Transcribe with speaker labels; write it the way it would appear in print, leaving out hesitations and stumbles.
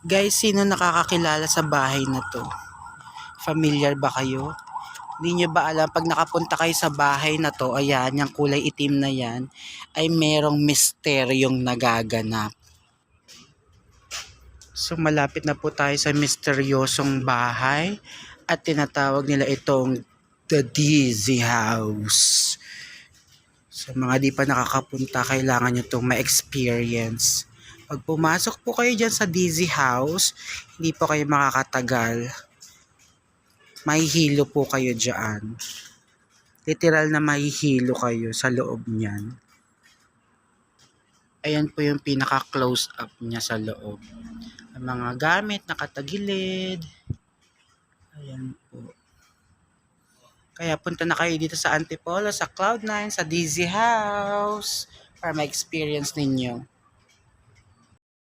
Speaker 1: Guys, sino nakakakilala sa bahay na to? Familiar ba kayo? Hindi nyo ba alam pag nakapunta kayo sa bahay na to, ayan, yung kulay itim na yan, ay merong misteryong nagaganap. So malapit na po tayo sa misteryosong bahay at tinatawag nila itong The Dizzy House. Sa mga di pa nakakapunta, kailangan nyo itong ma-experience. Pag pumasok po kayo dyan sa Dizzy House, hindi po kayo makakatagal. Mahihilo po kayo dyan. Literal na mahihilo kayo sa loob niyan. Ayan po yung pinaka-close up niya sa loob. Ang mga gamit nakatagilid. Ayan po. Kaya punta na kayo dito sa Antipolo, sa Cloud9, sa Dizzy House para ma-experience ninyo.